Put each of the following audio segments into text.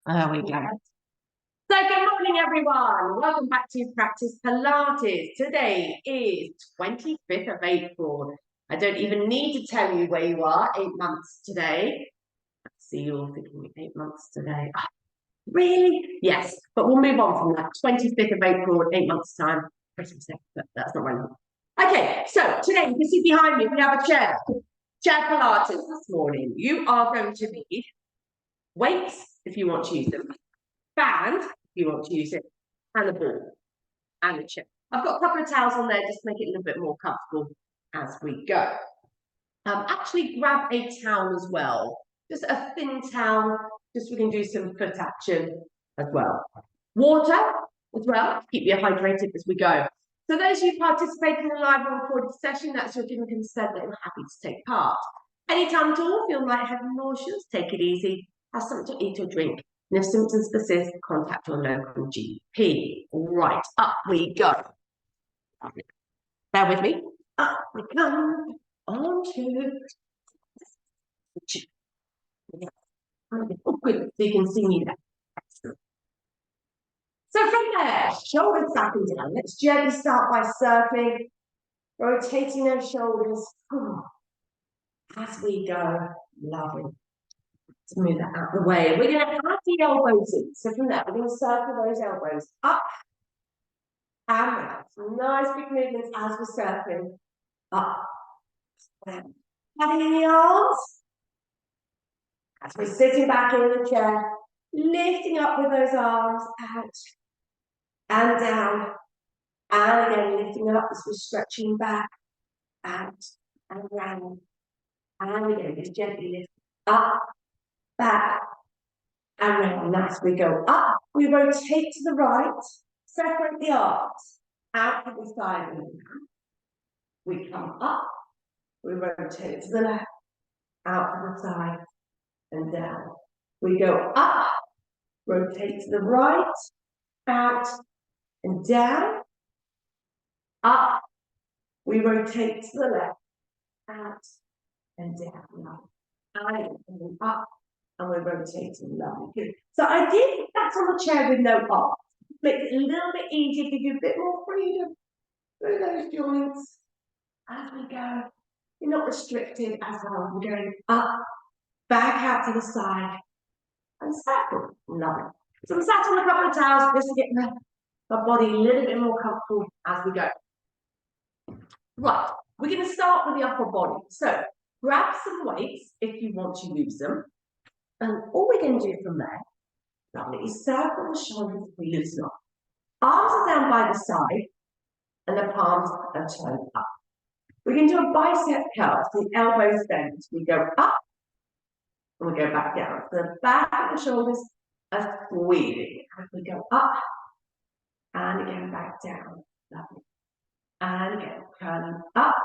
There we go. So good morning, everyone. Welcome back to Practice Pilates. Today is 25th of April. I don't even need to tell you where you are, 8 months today. I see you all thinking 8 months today. Oh, really? Yes, but we'll move on from that. 25th of April, 8 months' time. Christmas Day, but that's not relevant. Okay, so today you can see behind me, we have a chair. Chair Pilates this morning. You are going to need weights if you want to use them. Band, if you want to use it, and a ball, and a chair. I've got a couple of towels on there just to make it a little bit more comfortable as we go. Actually grab a towel as well, just a thin towel, just so we can do some foot action as well. Water as well, keep you hydrated as we go. So those of you participating in the live or recorded session, that's your given consent that you're happy to take part. Anytime at all, feel lightheaded and nauseous, take it easy, have something to eat or drink. And if symptoms persist, contact your local GP. Right, up we go. Bear with me. Up we come onto. Oh, good. So you can see me there. Excellent. So from there, shoulders back and down. Let's gently start by circling, rotating those shoulders as we go. Lovely. To move that out of the way. We're going to have the elbows in. So from there, we're going to circle those elbows up and round. Some nice big movements as we're circling up and down. Having in the arms. As we're sitting back in the chair, lifting up with those arms out and down. And again, lifting up as we're stretching back, out and round. And again, just gently lift up, back, and round. As we go up, we rotate to the right, separate the arms, out to the side. We come up, we rotate to the left, out to the side, and down. We go up, rotate to the right, out, and down. Up, we rotate to the left, out, and down. And up, and we're rotating. Lovely. Good. So I did that on the chair with no arms. Makes it a little bit easier, give you a bit more freedom through those joints as we go. You're not restricted as well. We're going up, back out to the side, and circle. Love it. So I'm sat on a couple of towels just to get the body a little bit more comfortable as we go. Right, we're going to start with the upper body. So grab some weights if you want to use them. And all we're going to do from there, lovely, is circle the shoulders as we loosen up. Arms are down by the side, and the palms are turned up. We're going to do a bicep curl, so the elbows bend. We go up, and we go back down. So the back of the shoulders are squeezing as we go up, and again back down. Lovely. And again, curling up,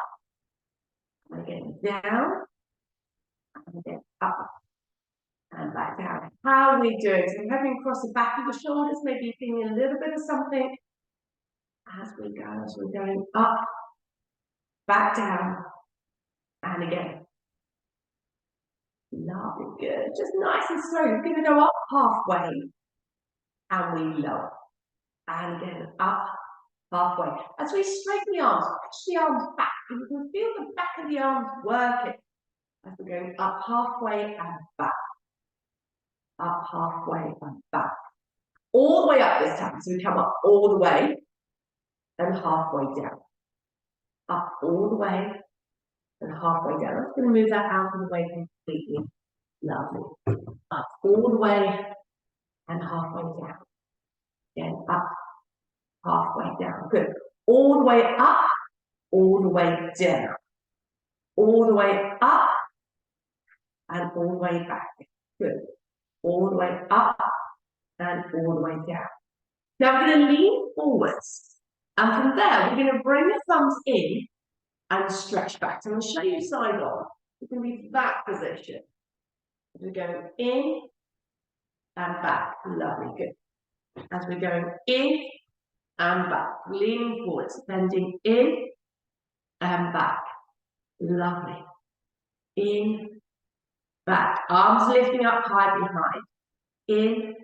and again down, and again up, and back down. How are we doing? So we're having across the back of the shoulders, maybe feeling a little bit of something as we go, as we're going up, back down, and again. Lovely, good. Just nice and slow. We're going to go up halfway, and we lower, and again up halfway. As we straighten the arms, push the arms back, and you can feel the back of the arms working as we're going up halfway and back. Up halfway and back. All the way up this time. So we come up all the way and halfway down. Up all the way and halfway down. I'm just going to move that out of the way completely. Lovely. Up all the way and halfway down. Again, up halfway down. Good. All the way up, all the way down. All the way up and all the way back. Good. All the way up and all the way down. Now we're going to lean forwards. And from there, we're going to bring the thumbs in and stretch back. So I'm going to show you side on. It's going to be that position. We're going in and back. Lovely, good. As we're going in and back, leaning forwards, bending in and back. Lovely. In, back. Arms lifting up high behind. In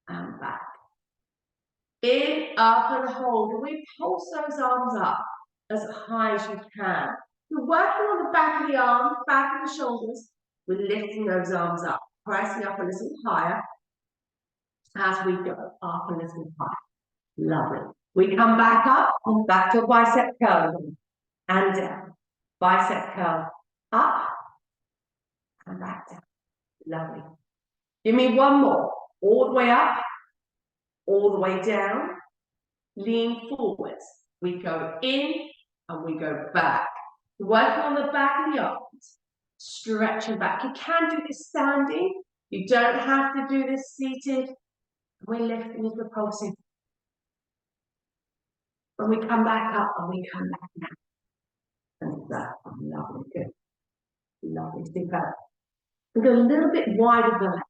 and back. In, up and hold. And we pulse those arms up as high as you can. You're working on the back of the arms, back of the shoulders. We're lifting those arms up, pressing up a little higher as we go up a little higher. Lovely. We come back up and back to a bicep curl and down. Bicep curl up and back down. Lovely. Give me one more. All the way up, all the way down. Lean forwards. We go in and we go back. Working on the back of the arms. Stretching back. You can do this standing. You don't have to do this seated. We're lifting as we're pulsing. And we come back up and we come back down. And that. Lovely. Good. Lovely. Super. We go a little bit wider than that.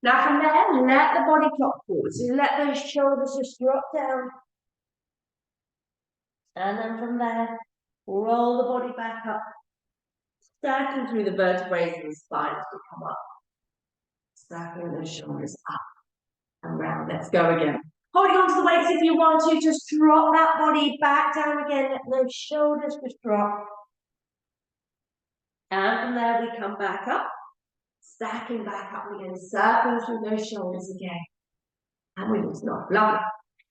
Now from there, let the body drop forward. So let those shoulders just drop down. And then from there, roll the body back up. Stacking through the vertebrae and the spine as we come up. Stacking those shoulders up and round. Let's go again. Holding on to the weights if you want to. Just drop that body back down again. Let those shoulders just drop. And from there, we come back up. Stacking back up again. Circling through those shoulders again. And we just not. Lovely.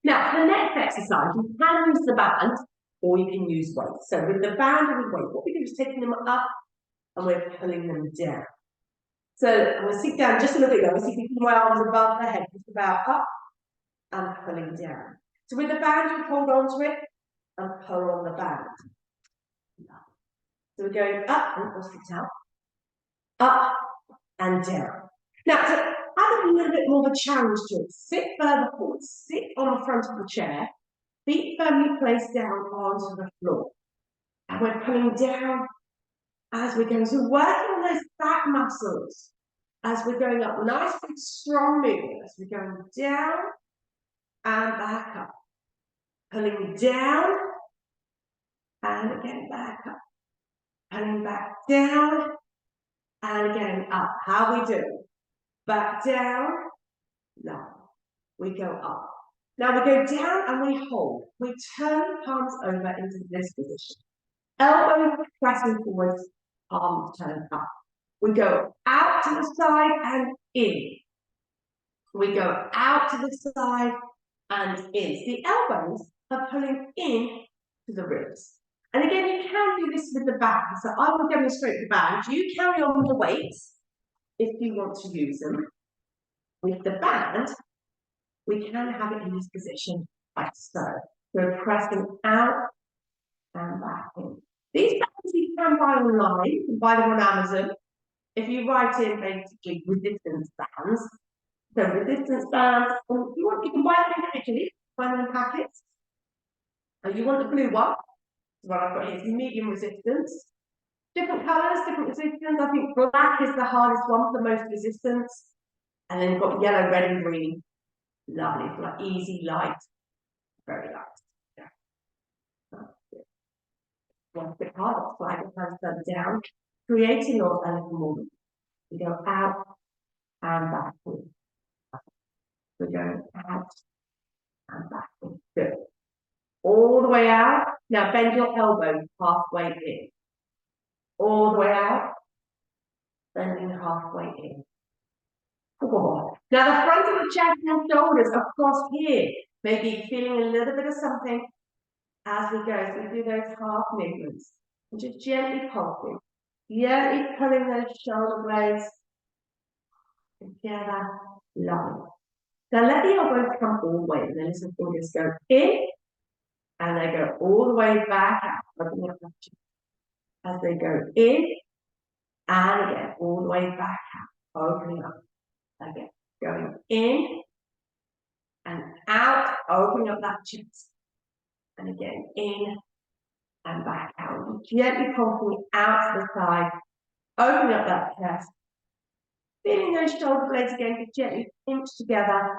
Now, for the next exercise, you can use the band or you can use weights. So with the band and the weight, what we do is taking them up and we're pulling them down. So I'm going to sit down just a little bit lower, so you can keep my arms above the head, just about up and pulling down. So with the band, you hold on to it and pull on the band. So we're going up and we'll sit up and down. Now, to add a little bit more of a challenge to it, sit further forward, sit on the front of the chair, feet firmly placed down onto the floor. And we're pulling down as we're going. So working on those back muscles as we're going up. Nice big strong movement as we're going down and back up. Pulling down and again back up. Pulling back down and again up. How we do? Back down. No. We go up. Now we go down and we hold. We turn the palms over into this position. Elbows pressing forwards, palms turn up. We go out to the side and in. We go out to the side and in. So the elbows are pulling in to the ribs. And again, you can do this with the band. So I will demonstrate the band. You carry on with the weights if you want to use them. With the band, we can have it in this position like so. We're pressing out and back in. These bands you can buy online. You can buy them on Amazon. If you write in basically resistance bands, so resistance bands, you can buy them individually, buy them in packets. And you want the blue one, what I've got here is medium resistance. Different colours, different resistance. I think black is the hardest one for the most resistance. And then you've got yellow, red, and green. Lovely, it's like easy, light, very light. Yeah. One bit harder, slide the hands further down, creating a little movement. We go out and backward. We're going out and backward. Good. All the way out. Now bend your elbows halfway in. All the way out. Bending halfway in. Oh. Now the front of the chest and shoulders across here. Maybe feeling a little bit of something as we go. So we do those half movements. And just gently pulsing. Gently pulling those shoulder blades together. Lovely. Now let the elbows come all the way. And then little fingers go in. And they go all the way back out. Opening up the chest. As they go in. And again, all the way back out. Opening up. Again. Going in. And out. Opening up that chest. And again, in. And back out. Gently pulsing out to the side. Opening up that chest. Feeling those shoulder blades again, gently pinch together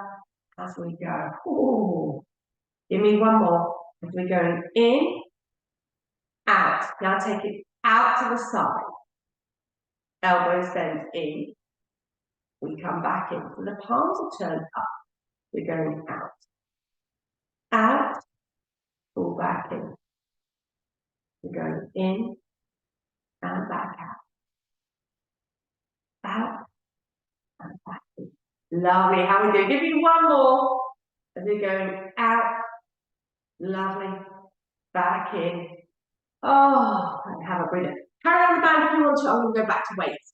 as we go. Ooh. Give me one more. As we're going in, out. Now take it out to the side. Elbows bend in. We come back in. So the palms are turned up. We're going out. Out, pull back in. We're going in and back out. Out and back in. Lovely. How are we doing? Give me one more. As we're going out. Lovely. Back in. Oh, and have a breather. Carry on the band if you want to. I'm going to go back to weights.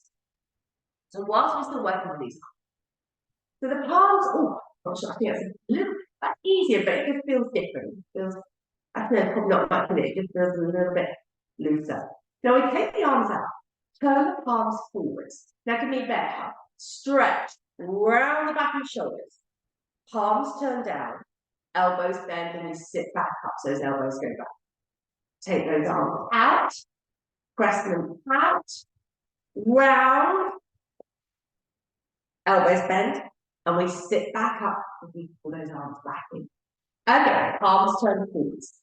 So whilst we're still working with these, so the palms, oh, not sure, I think that's a little bit easier, but it just feels different. It feels, I don't know, probably not much in it, it just feels a little bit looser. Now we take the arms out, turn the palms forwards. Now give me a bear hug. Stretch, round the back of the shoulders. Palms turn down, elbows bend, and we sit back up, so those elbows go back. Take those arms out, press them out, round, elbows bend, and we sit back up and we pull those arms back in. Again, palms turn forwards,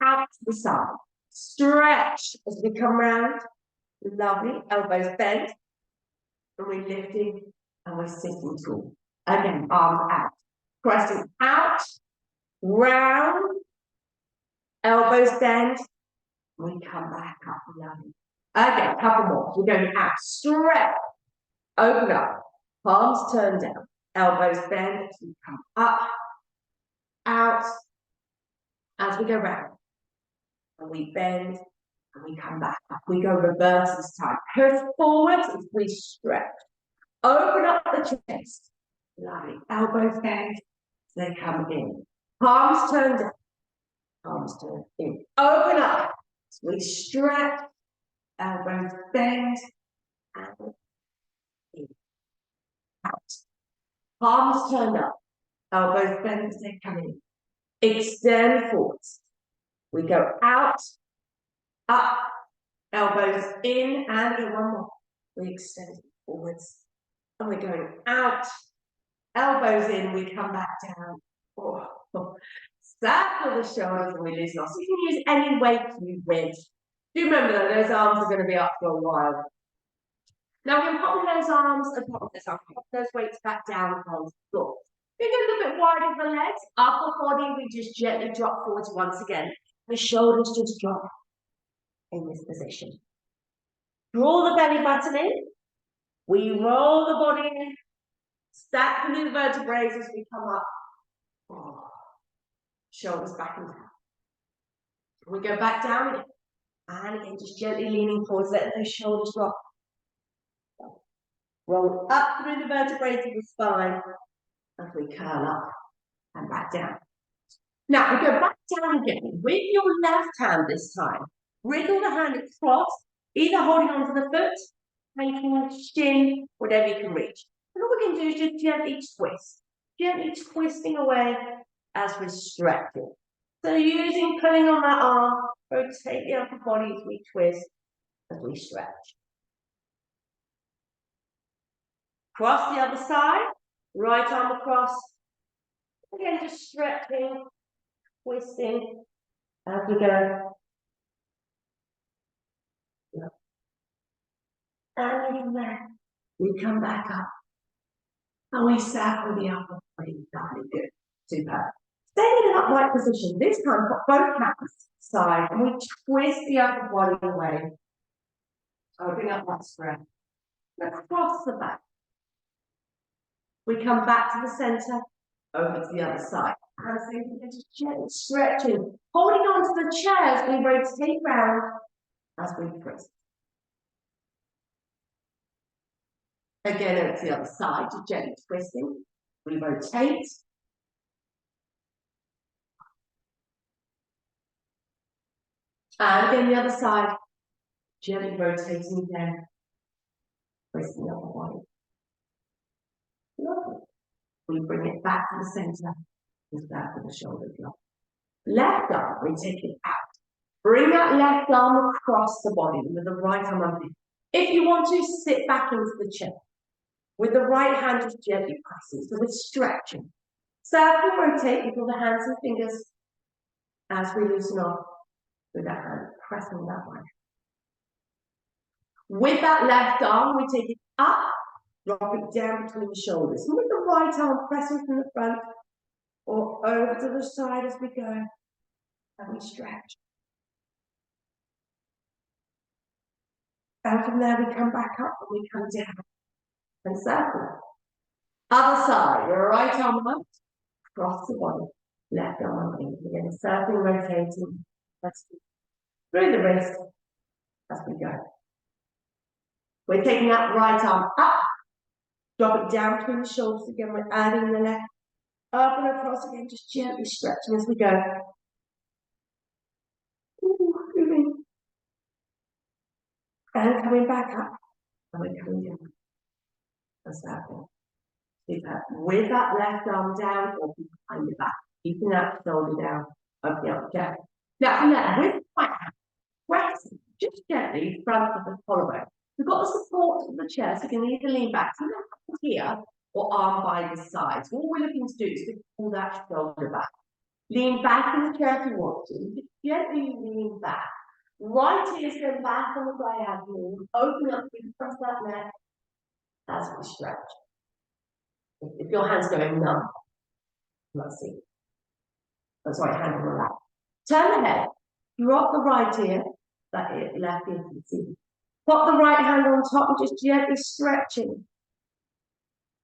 out to the side. Stretch as we come round. Lovely. Elbows bend. And we're lifting and we're sitting tall. Again, arms out. Pressing out, round, elbows bend. We come back up. Lovely. Again, couple more. We're going out. Stretch. Open up. Palms turn down. Elbows bend. We come up, out, as we go round. And we bend, and we come back up. We go reverse this time. Push forwards as we stretch. Open up the chest. Lovely. Elbows bend, they come in. Palms turn down. Palms turn in. Open up. As we stretch. Elbows bend, and in. Out. Palms turn up. Elbows bend as they come in. Extend forwards. We go out, up, elbows in, and in one more. We extend forwards. And we're going out, elbows in, we come back down. Oh, oh. Circle the shoulders and we loosen off. So you can use any weight you wish. Do remember that those arms are going to be up for a while. Now we're going to pop those arms and pop those weights back down on the floor. We're going a little bit wide of the legs, upper body, we just gently drop forwards once again. The shoulders just drop in this position. Draw the belly button in. We roll the body in. Stack the new vertebrae as we come up. Oh. Shoulders back and down. We go back down again. And again, just gently leaning forwards, let those shoulders drop. Roll up through the vertebrae to the spine as we curl up and back down. Now we go back down again with your left hand this time. Wriggle the hand across, either holding onto the foot, making shin, whatever you can reach. And all we can do is just gently twist. Gently twisting away as we're stretching. So using pulling on that arm, rotate the upper body as we twist, as we stretch. Cross the other side, right arm across. Again, just stretching, twisting as we go. And from there, we come back up. And we circle the upper body. Lovely, good. Super. Staying in an upright position. This time, put both hands side and we twist the upper body away. Opening up that spread. Across the back. We come back to the center, over to the other side. And so you can just gently stretching, holding on to the chair as we rotate round as we twist. Again, over to the other side, just gently twisting. We rotate. And again, the other side, gently rotating again. Twisting the upper body. Lovely. We bring it back to the center. With that with the shoulder drop. Left arm, we take it out. Bring that left arm across the body with the right arm underneath. If you want to, sit back into the chair. With the right hand, just gently pressing. So we're stretching. Circle, rotate with all the hands and fingers as we loosen off with that hand, pressing that way. With that left arm, we take it up, drop it down between the shoulders. And with the right arm, pressing from the front, or over to the side as we go, and we stretch. And from there we come back up and we come down and circle. Other side, your right arm out, cross the body, left arm in. Again, circling, rotating, through the wrist as we go. We're taking that right arm up, drop it down between the shoulders again. We're adding the left, up and across again, just gently stretching as we go. Moving. And coming back up, and we're coming down. And circle. With that left arm down or behind your back, keeping that shoulder down, opening up the chest. Now from there, with the right hand, press just gently in front of the collarbone. We've got the support of the chair, so you can either lean back to here or arm by the side. So what we're looking to do is to pull that shoulder back. Lean back in the chair if you want to. Just gently lean back. Right ear's going back on the diagonal. Open up, press that neck as we stretch. If your hand's going numb, let's see. That's right, hand on the left. Turn the head, drop the right ear, that ear, left ear can see. Pop the right hand on top and just gently stretching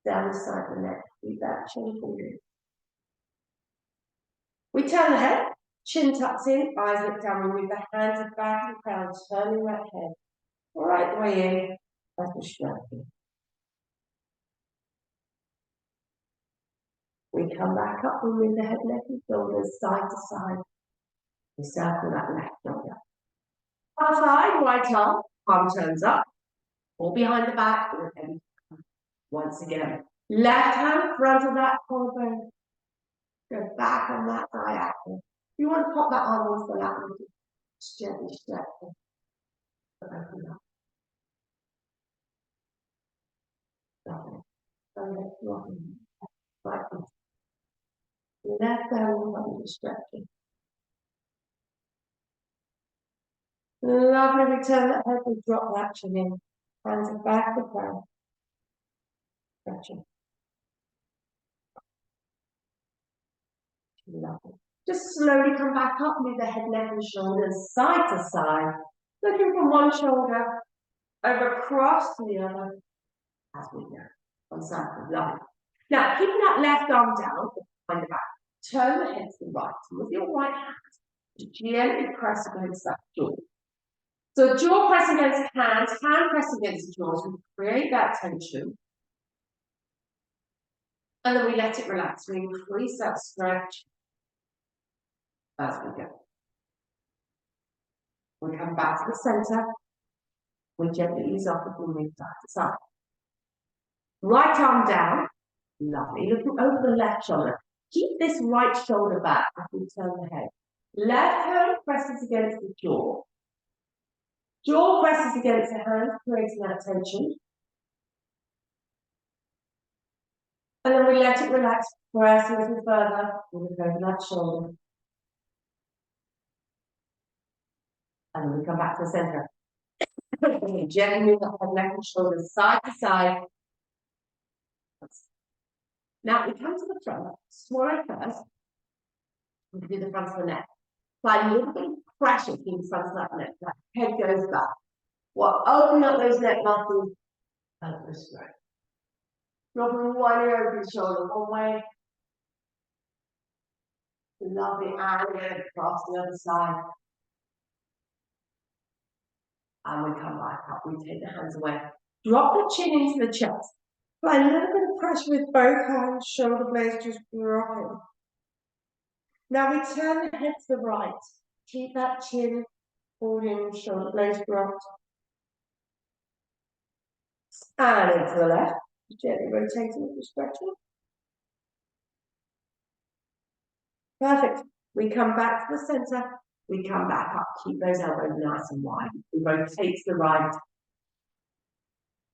down the side of the neck. Keep that chin forward. We turn the head, chin tucks in, eyes look down, we move the hands at the back of the crown, turning that head right the way in as we're stretching. We come back up, we move the head, neck and shoulders side to side. We circle that left shoulder. Other side, right arm, palm turns up, or behind the back, or heavy. Once again, left hand, front of that collarbone. Go back on that diagonal. If you want to pop that arm onto the lap, just gently stretch it. Open up. Lovely. And let's rock it. Like this. Left arm, stretching. Lovely, we turn that head, we drop that chin in. Hands at back of the crown. Stretching. Lovely. Just slowly come back up, move the head, neck and shoulders side to side. Looking from one shoulder over across to the other as we go. One side, lovely. Now, keeping that left arm down behind the back. Turn the head to the right. And with your right hand, gently press against that jaw. So jaw press against hands, hand press against the jaws. We create that tension. And then we let it relax. We increase that stretch as we go. We come back to the center. We gently ease off as we move side to side. Right arm down. Lovely. Looking over the left shoulder. Keep this right shoulder back as we turn the head. Left hand presses against the jaw. Jaw presses against the hand, creating that tension. And then we let it relax, press a little further, we look over that shoulder. And then we come back to the center. We gently move the head, neck and shoulders side to side. Now we come to the front, swallow first. We do the front of the neck. Apply a little bit of pressure in the front of that neck. That head goes back. Well, open up those neck muscles and push through. Dropping one ear over the shoulder, one way. Lovely, and across the other side. And we come back up, we take the hands away. Drop the chin into the chest. Apply a little bit of pressure with both hands, shoulder blades just dropping. Now we turn the head to the right. Keep that chin holding, shoulder blades dropped. And into the left. Gently rotating with the stretching. Perfect. We come back to the center. We come back up. Keep those elbows nice and wide. We rotate to the right.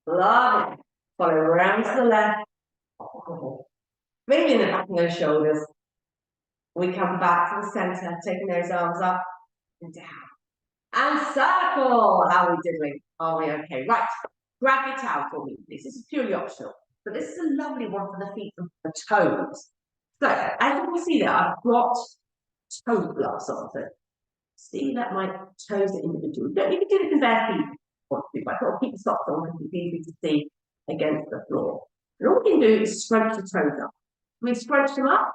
Love it. Follow around to the left. Maybe in the back of those shoulders. We come back to the center, taking those arms up and down. And circle. How are we doing? Are we okay? Right. Grab your towel for me, please. This is purely optional. But this is a lovely one for the feet and the toes. So, as you can see there, I've got toe gloves on. So, see that my toes are individual. You don't need to do this in bare feet, but I've got to keep the socks on because it's easy to see against the floor. And all we can do is scrunch the toes up. We scrunch them up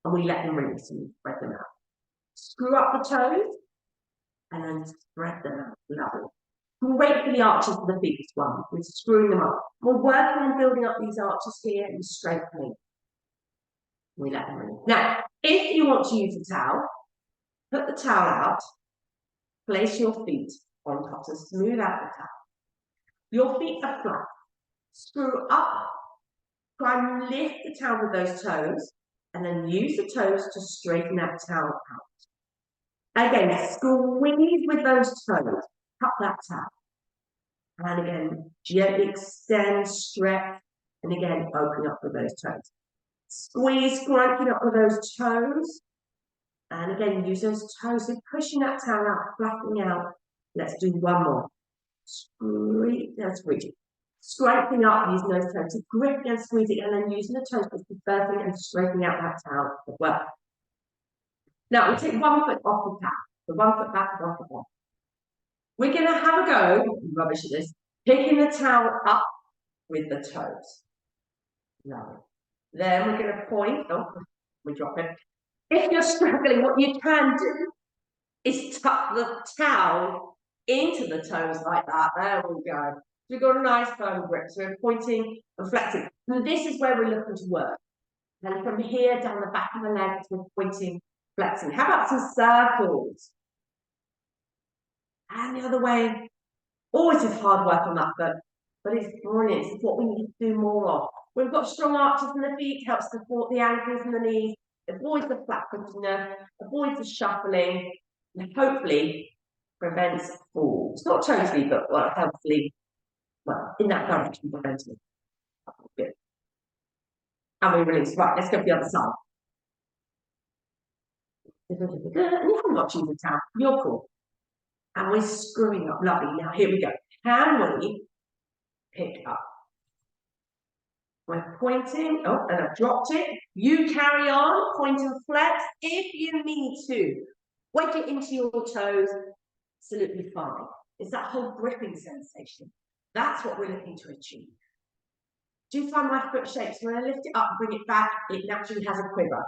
and we let them release and spread them out. Screw up the toes and then spread them out. Lovely. Great for the arches of the feet as well. We're screwing them up. We're working on building up these arches here and strengthening. We let them release. Now, if you want to use a towel, put the towel out, place your feet on top to smooth out the towel. Your feet are flat. Screw up, try and lift the towel with those toes, and then use the toes to straighten that towel out. Again, squeeze with those toes, cut that towel. And again, gently extend, stretch, and again, open up with those toes. Squeeze, scrunching up with those toes. And again, use those toes, so pushing that towel out, flattening out. Let's do one more. Squeeze, scraping up using those toes, so gripping and squeezing, and then using the toes to birthing and straightening out that towel as well. Now, we take 1 foot off the towel, so 1 foot back, 1 foot off. We're going to have a go, rubbish at this, picking the towel up with the toes. Lovely. Then we're going to point, we drop it. If you're struggling, what you can do is tuck the towel into the toes like that. There we go. So we've got a nice firm grip. So we're pointing and flexing. And this is where we're looking to work. And from here down the back of the legs, we're pointing, flexing. How about some circles? And the other way. Always is hard work on that foot, but it's brilliant. It's what we need to do more of. We've got strong arches in the feet, helps support the ankles and the knees, avoids the flat footiness, avoids the shuffling, and hopefully prevents falls. Not totally, but well, hopefully, well, in that direction, prevents it. Good. And we release. Right, let's go to the other side. And you haven't got to use a towel. You're cool. And we're screwing up. Lovely. Now, here we go. Can we pick up? We're pointing. Oh, and I've dropped it. You carry on. Point and flex. If you need to wedge it into your toes, absolutely fine. It's that whole gripping sensation. That's what we're looking to achieve. Do you find my foot shapes? When I lift it up, bring it back, it naturally has a quiver.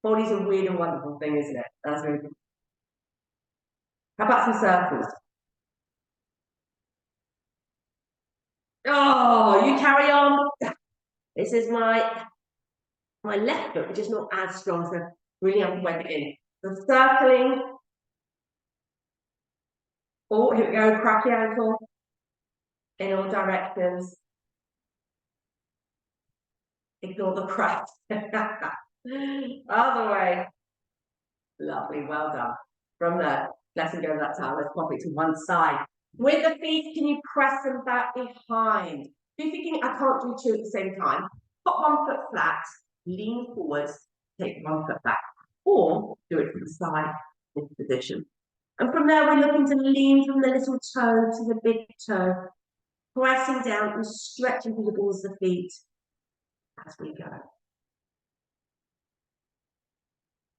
Body's a weird and wonderful thing, isn't it? That's really good. How about some circles? Oh, you carry on. This is my left foot, which is not as strong, so really have to wedge it in. So circling. Oh, here we go, crack the ankle. In all directions. Ignore the crack. Other way. Lovely, well done. From there, let's go to that towel. Let's pop it to one side. With the feet, can you press them back behind? If you're thinking, I can't do two at the same time, pop 1 foot flat, lean forwards, take 1 foot back. Or do it from the side, in position. And from there, we're looking to lean from the little toe to the big toe, pressing down and stretching through the balls of the feet as we go.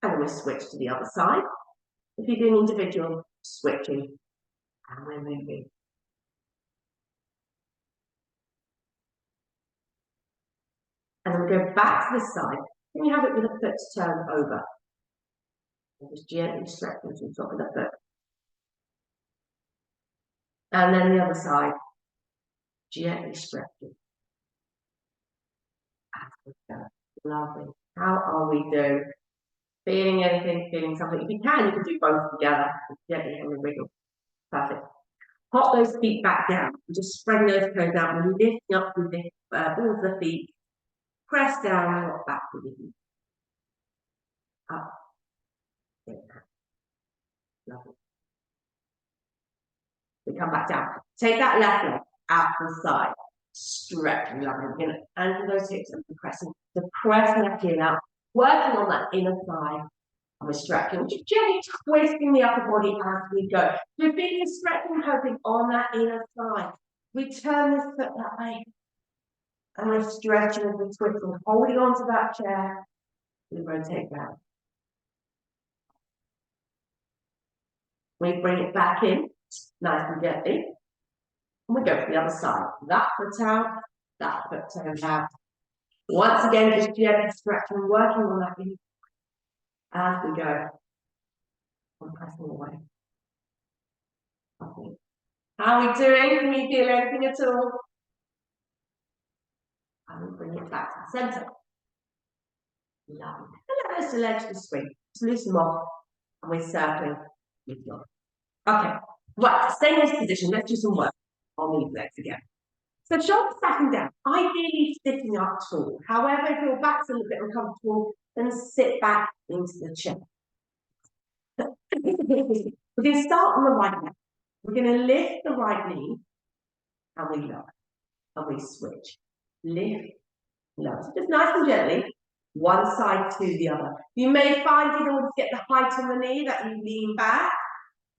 And then we switch to the other side. If you're doing individual, switching, and we're moving. And then we go back to this side. Then you have it with the foot turned over. And just gently stretching to the top of the foot. And then the other side, gently stretching. As we go. Lovely. How are we doing? Feeling anything, feeling something. If you can do both together. Gently and wiggle. Perfect. Pop those feet back down. Just spreading those toes out and lifting up with the balls of the feet. Press down and rock back with the feet. Up. Lovely. We come back down. Take that left leg out to the side. Stretch. Lovely. We're going to angle those hips and pressing. So pressing that heel out. Working on that inner thigh. And we're stretching. Just gently twisting the upper body as we go. We're feeling stretching, hoping on that inner thigh. We turn this foot that way. And we're stretching as we twist and holding onto that chair. We rotate round. We bring it back in, nice and gently. And we go to the other side. That foot out, that foot turns out. Once again, just gently stretching, working on that knee as we go. I'm pressing away. Okay. How are we doing? Can you feel anything at all? And we bring it back to the centre. Lovely. And let us legs to swing. Just loosen them off. And we're circling. Okay. Right, stay in this position. Let's do some work on these legs again. So shoulders stacking down, ideally sitting up tall. However, if your back's a little bit uncomfortable, then sit back into the chair. We're going to start on the right leg. We're going to lift the right knee, and we lower, and we switch. Lift, lower. So just nice and gently, one side to the other. You may find in order to get the height on the knee that you lean back.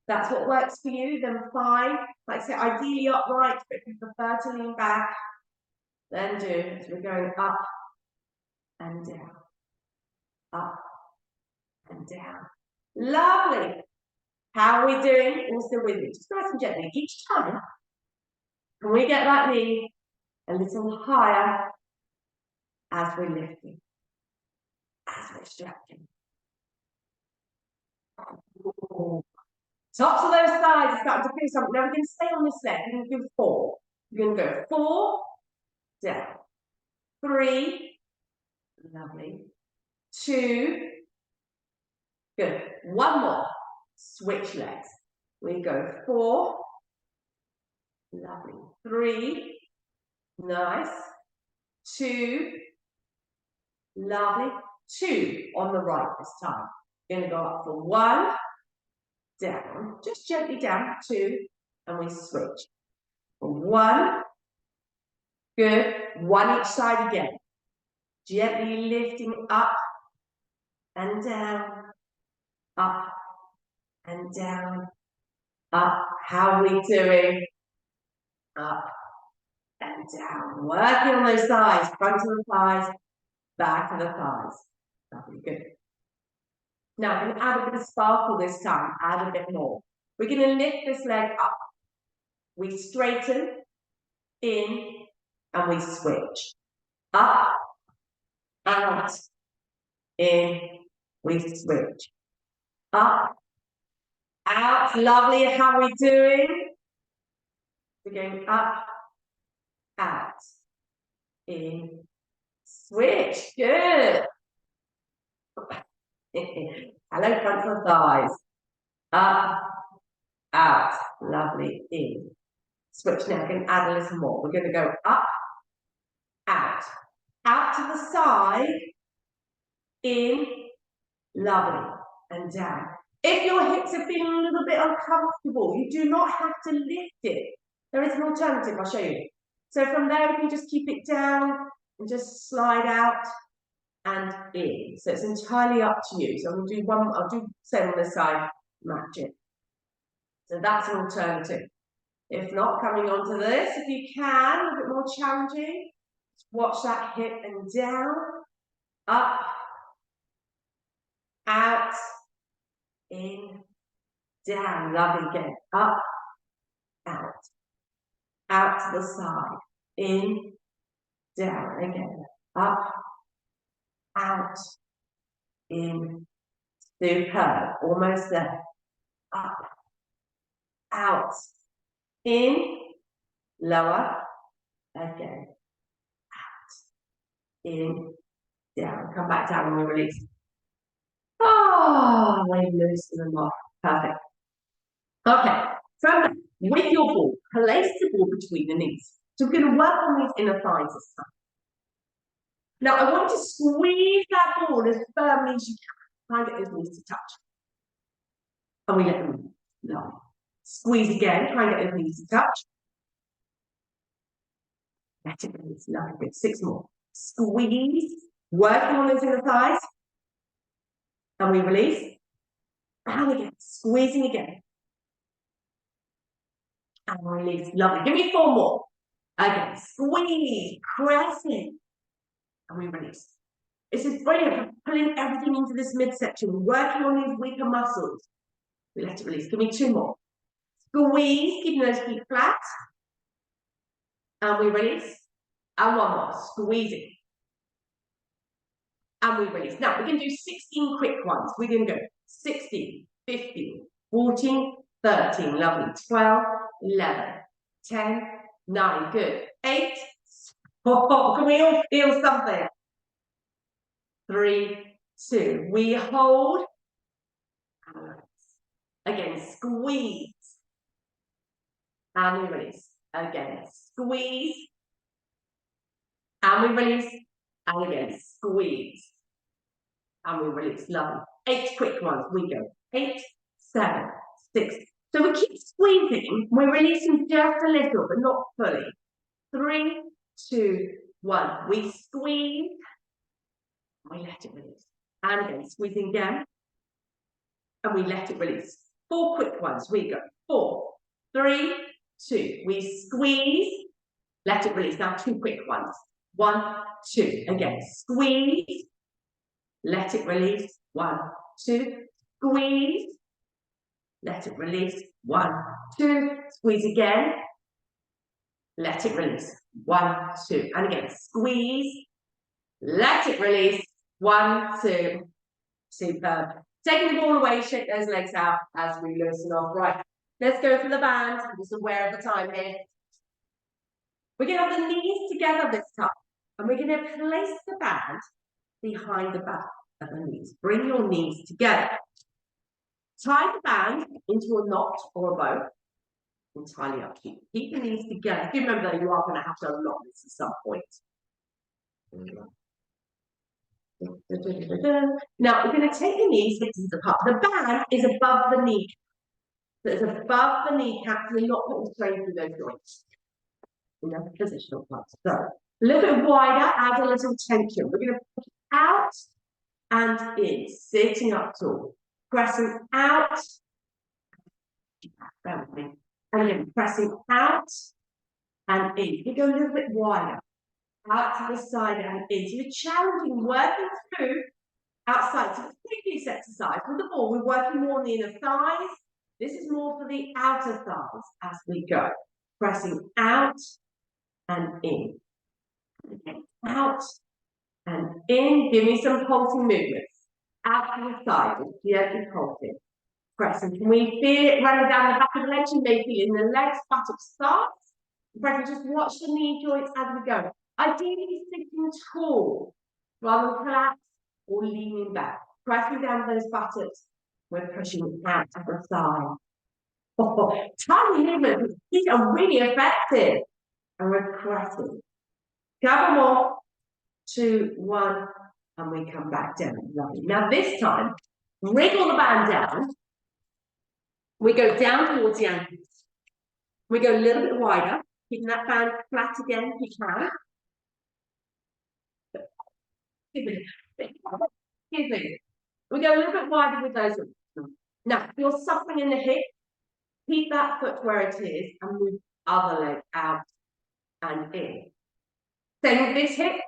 That's what works for you, then fine. Like I say, ideally upright, but if you prefer to lean back, then do. So we're going up and down, up and down. Lovely. How are we doing? Also with me, just nice and gently. Each time, can we get that knee a little higher as we're lifting, as we're stretching. Ooh. Tops of those thighs are starting to feel something. Now we're going to stay on this leg. We're going to do 4. We're going to go 4, down, 3, lovely, 2, good. One more, switch legs. We go 4, lovely, 3, nice, 2, lovely, 2 on the right this time. We're going to go up for 1, down, just gently down, 2, and we switch. 1, good, 1 each side again. Gently lifting up and down, up and down, up. How are we doing? Up and down. Working on those thighs, front of the thighs, back of the thighs. Lovely, good. Now I'm going to add a bit of sparkle this time, add a bit more. We're going to lift this leg up. We straighten, in, and we switch. Up, out, in, we switch. Up, out, lovely. How are we doing? We're going up, out, in, switch. Good. Hello, front of thighs. Up, out, lovely, in. Switch now, going to add a little more. We're going to go up, out to the side, in, lovely, and down. If your hips are feeling a little bit uncomfortable, you do not have to lift it. There is an alternative, I'll show you. So from there, we can just keep it down and just slide out and in. So it's entirely up to you. So I'm going to do one, I'll do same on this side, match it. So that's an alternative. If not, coming onto this, if you can, a bit more challenging. Watch that hip and down, up, out, in, down. Lovely again. Up, out to the side, in, down again. Up, out, in, superb. Almost there. Up, out, in, lower, again. In, down. Come back down and we release. Oh, we loosen them off. Perfect. Okay, so with your ball, place the ball between the knees. So we're going to work on these inner thighs this time. Now, I want you to squeeze that ball as firmly as you can. Try and get those knees to touch. And we let them move. No. Squeeze again. Try and get those knees to touch. Let it release. Lovely. Good. 6 more. Squeeze. Working on those inner thighs. And we release. And again. Squeezing again. And release. Lovely. Give me 4 more. Again, squeeze, pressing, and we release. This is brilliant for pulling everything into this midsection, working on these weaker muscles. We let it release. Give me 2 more. Squeeze, keeping those feet flat. And we release. And 1 more. Squeezing. And we release. Now, we're going to do 16 quick ones. We're going to go 16, 15, 14, 13, lovely. 12, 11, 10, 9, good. 8, oh, can we all feel something? 3, 2, we hold. And release. Again, squeeze. And we release. Again, squeeze. And we release. And again, squeeze. And we release. Lovely. 8 quick ones. We go. 8, 7, 6. So we keep squeezing. We're releasing just a little, but not fully. 3, 2, 1. We squeeze. We let it release. And again, squeezing again. And we let it release. 4 quick ones. We go. 4, 3, 2. We squeeze. Let it release. Now 2 quick ones. 1, 2. Again, squeeze. Let it release. 1, 2. Squeeze. Let it release. 1, 2. Squeeze again. Let it release. 1, 2. And again, squeeze. Let it release. 1, 2. Superb. Taking the ball away, shake those legs out as we loosen off. Right. Let's go for the band. I'm just aware of the time here. We're going to have the knees together this time. And we're going to place the band behind the back of the knees. Bring your knees together. Tie the band into a knot or a bow. Entirely up to you. Keep the knees together. Do remember that you are going to have to unlock this at some point. Now, we're going to take the knees, hips apart. The band is above the knee. So it's above the kneecap, so you're not putting strain through those joints. Enough positional parts. So, a little bit wider, add a little tension. We're going to push out and in, sitting up tall. Pressing out. And again, pressing out and in. You go a little bit wider. Out to the side and in. So you're challenging, working through outside. So the previous exercise with the ball, we're working more on the inner thighs. This is more for the outer thighs as we go. Pressing out and in. Again, out and in. Give me some pulsing movements. Out to the side, gently pulsing. Pressing. Can we feel it running down the back of the legs? You may feel it in the legs, buttocks starts. Pressing. Just watch the knee joints as we go. Ideally sitting tall rather than collapse or leaning back. Pressing down those buttocks. We're pushing out to the side. Oh, tiny movements. These are really effective. And we're pressing. Couple more. 2, 1, and we come back down. Lovely. Now this time, wriggle the band down. We go down towards the ankles. We go a little bit wider, keeping that band flat again if you can. Excuse me. We go a little bit wider with those. Now, if you're suffering in the hip, keep that foot where it is and move the other leg out and in. Same with this hip.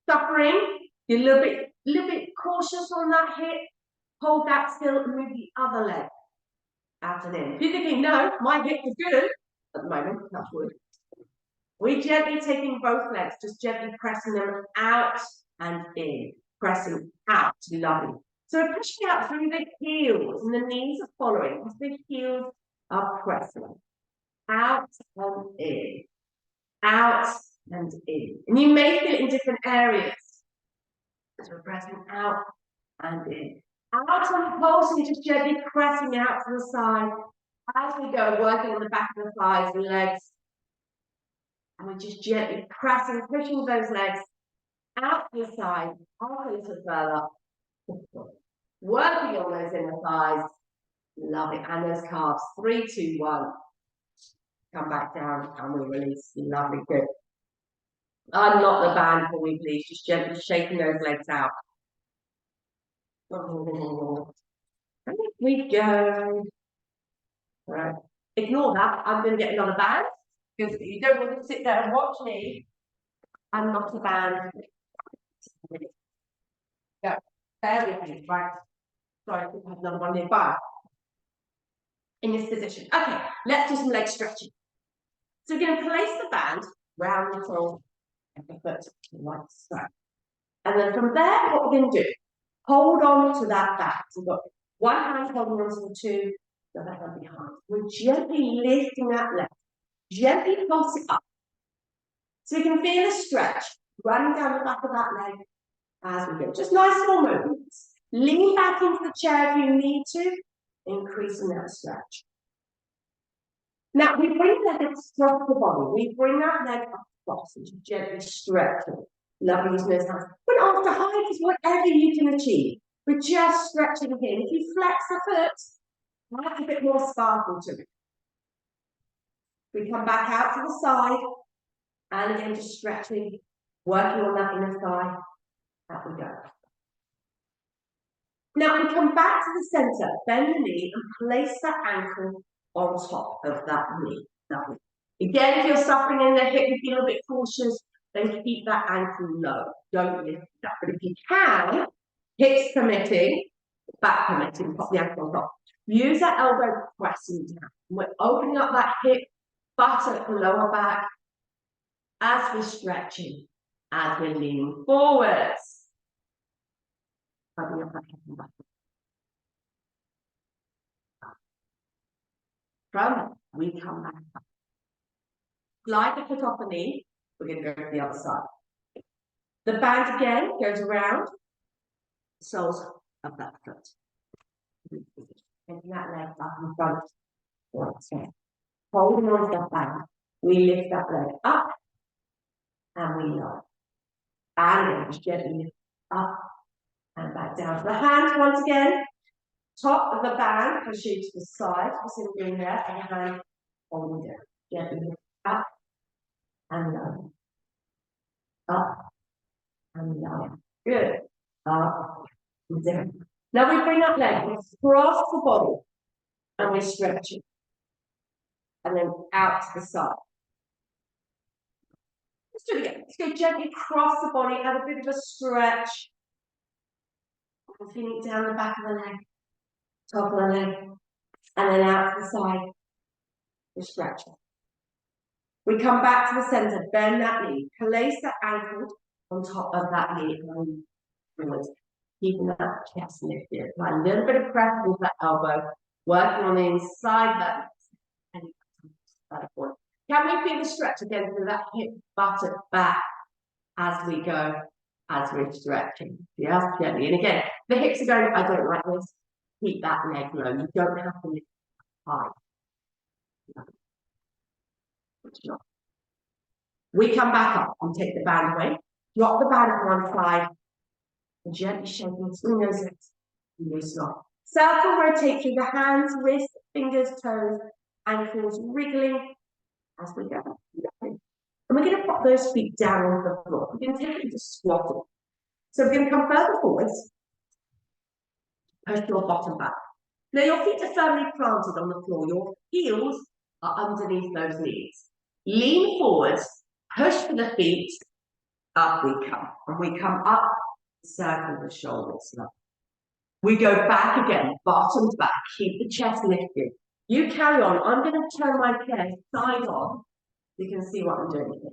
Suffering, you're a little bit cautious on that hip. Hold that still and move the other leg out and in. If you're thinking, no, my hip is good at the moment, touch wood. We're gently taking both legs, just gently pressing them out and in. Pressing out, lovely. So we're pushing out through the heels and the knees are following as the heels are pressing. Out and in. Out and in. And you may feel it in different areas. So we're pressing out and in. Out on the pulsing, just gently pressing out to the side. As we go, working on the back of the thighs and legs. And we're just gently pressing, pushing those legs out to the side, out a little further. Working on those inner thighs. Love it. And those calves. 3, 2, 1. Come back down and we release. Lovely. Good. Unlock the band for me, please. Just gently shaking those legs out. There we go. Right. Ignore that. I'm going to get another band. Because you don't want to sit there and watch me. I'm not a band. Yeah, bear with me, right? Sorry, I think I have another one nearby. In this position. Okay, let's do some leg stretching. So we're going to place the band round the floor and the foot like so. And then from there, what we're going to do, hold on to that back. So we've got one hand holding on to the two, the other hand behind. We're gently lifting that leg, gently pulse it up. So we can feel a stretch running down the back of that leg as we go. Just nice small movements. Lean back into the chair if you need to, increasing that stretch. Now, we bring the leg across the body. We bring that leg across and just gently stretch it. Lovely using those hands. But after height is whatever you can achieve. We're just stretching again. If you flex the foot, add a bit more sparkle to it. We come back out to the side. And again, just stretching, working on that inner thigh. Out we go. Now we come back to the center, bend the knee and place that ankle on top of that knee. Lovely. Again, if you're suffering in the hip, you feel a bit cautious, then keep that ankle low. Don't lift it up. But if you can, hips permitting, back permitting, pop the ankle on top. Use that elbow pressing down. We're opening up that hip, buttock, lower back as we're stretching, as we're leaning forwards. Opening up that hip and buttock. From it, we come back up. Slide the foot off the knee. We're going to go to the other side. The band again goes around the soles of that foot. Taking that leg up in front. Holding on to that band. We lift that leg up and we lower. And again, just gently lift up and back down. So the hands once again. Top of the band, pushing to the side. We're doing there. And the hand holding down. Gently lift up and lower. Up and down. Good. Up and down. Now we bring that leg across the body and we're stretching. And then out to the side. Let's do it again. Let's go gently across the body, add a bit of a stretch. And feeling down the back of the leg, top of the leg, and then out to the side. We're stretching. We come back to the center, bend that knee, place that ankle on top of that knee and forward, keeping that chest lifted. Apply a little bit of pressure with that elbow, working on the inside that and forward. Can we feel the stretch again through that hip, buttock, back as we go, as we're stretching? Yes, gently. And again, the hips are going, I don't like this. Keep that leg low. You don't have to lift high. We come back up and take the band away. Drop the band to one side and gently shaking between those legs. Loosen off. Circle rotate through the hands, wrists, fingers, toes, ankles, wriggling as we go. And we're going to pop those feet down on the floor. We're going to take it to squatting. So we're going to come further forwards. Push your bottom back. Now your feet are firmly planted on the floor. Your heels are underneath those knees. Lean forwards, push for the feet, up we come. And we come up, circle the shoulders. We go back again, bottoms back, keep the chest lifted. You carry on. I'm going to turn my chair side on. You can see what I'm doing here.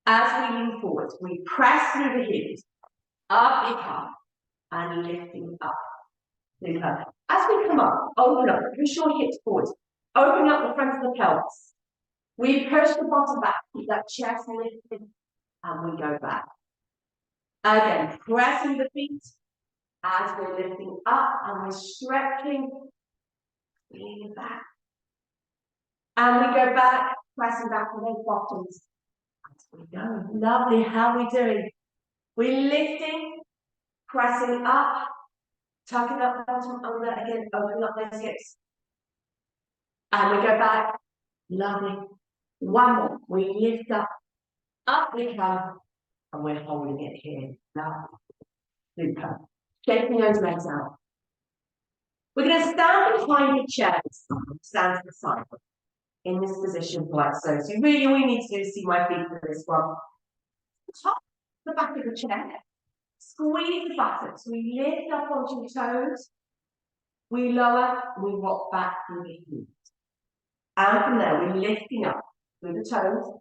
As we lean forwards, we press through the hips, up we come, and lifting up. As we come up, open up, push your hips forward, open up the front of the pelvis. We push the bottom back, keep that chest lifted, and we go back. Again, pressing the feet as we're lifting up and we're stretching, leaning back. And we go back, pressing back with those bottoms. As we go. Lovely. How are we doing? We're lifting, pressing up, tucking up bottom under again, opening up those hips. And we go back. Lovely. One more. We lift up we come, and we're holding it here. Lovely. Super. Shaking those legs out. We're going to stand behind the chair this time. Stand to the side. in this position like so. So really all you need to do is see my feet for this one. Top the back of the chair, squeeze the buttocks, we lift up onto your toes, we lower, we rock back through the feet. And from there, we're lifting up through the toes,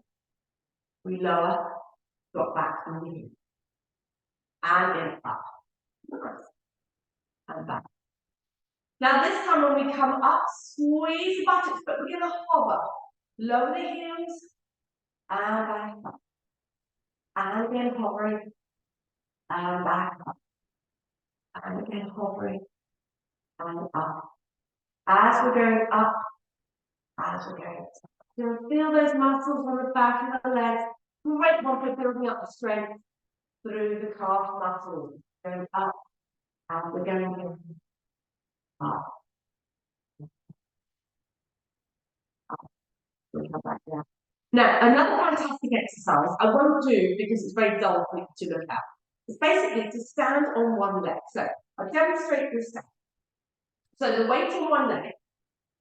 we lower, drop back through the feet. And in up, and back. Now this time when we come up, squeeze the buttocks, but we're going to hover. Lower the heels, and back up. And again hovering, and back up. And again hovering, and up. As we're going up, as we're going up. So feel those muscles on the back of the legs. Great one for building up the strength through the calf muscles. Going up, and we're going up. We come back down. Now, another fantastic exercise I won't do because it's very dull for you to look at. It's basically to stand on one leg. So I'll demonstrate this now. So the weight on one leg,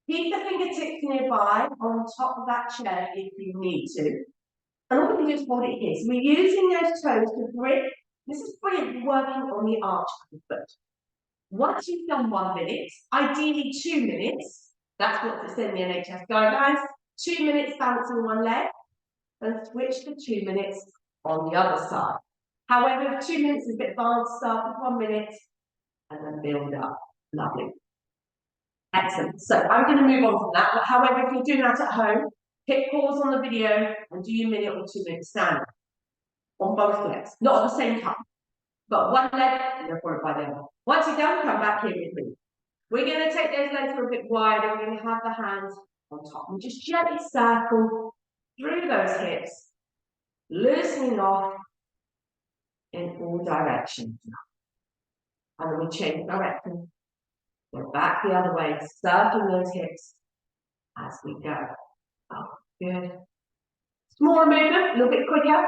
keep the fingertips nearby on top of that chair if you need to. And all we do is hold it here. So we're using those toes to grip. This is brilliant working on the arch of the foot. Once you've done 1 minute, ideally 2 minutes, that's what's in the NHS guidelines, 2 minutes balancing one leg, and switch to 2 minutes on the other side. However, if 2 minutes is a bit advanced, start with 1 minute, and then build up. Lovely. Excellent. So I'm going to move on from that, but however, if you're doing that at home, hit pause on the video and do your minute or 2 minute stand on both legs, not at the same time. But one leg, and then followed by the other. Once you're done, come back here with me. We're going to take those legs a bit wider. We're going to have the hands on top and just gently circle through those hips, loosening off in all directions. And then we change direction. Go back the other way, circling those hips as we go. Oh, good. Smaller movement, a little bit quicker.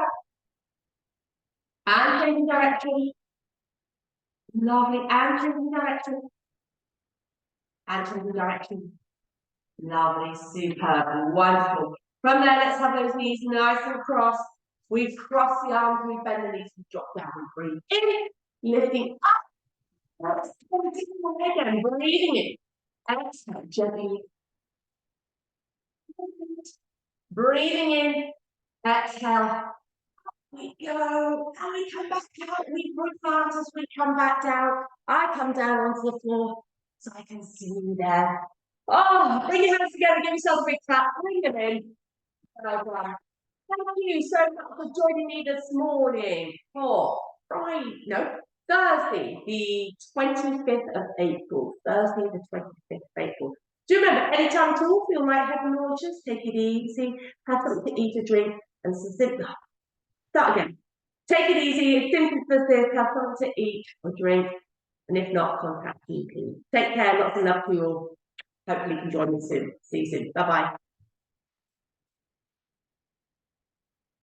And changing direction. Lovely. And changing direction. And changing direction. Lovely. Superb. Wonderful. From there, let's have those knees nice and crossed. We cross the arms, we bend the knees, we drop down, we breathe in, lifting up. Let's continue again, breathing in. Exhale, gently. Breathing in, exhale. We go, and we come back out. We breathe out as we come back down. I come down onto the floor so I can see you there. Oh, bring your hands together, give yourself a big clap, bring them in. Thank you so much for joining me this morning for Thursday, the 25th of April. Thursday, the 25th of April. Do remember, anytime at all, feel like head and nauseous, take it easy, have something to eat or drink, and start again. Take it easy, it's simple as this, have something to eat or drink, and if not, contact GP. Take care, lots of love to you all. Hopefully you can join me soon. See you soon. Bye-bye.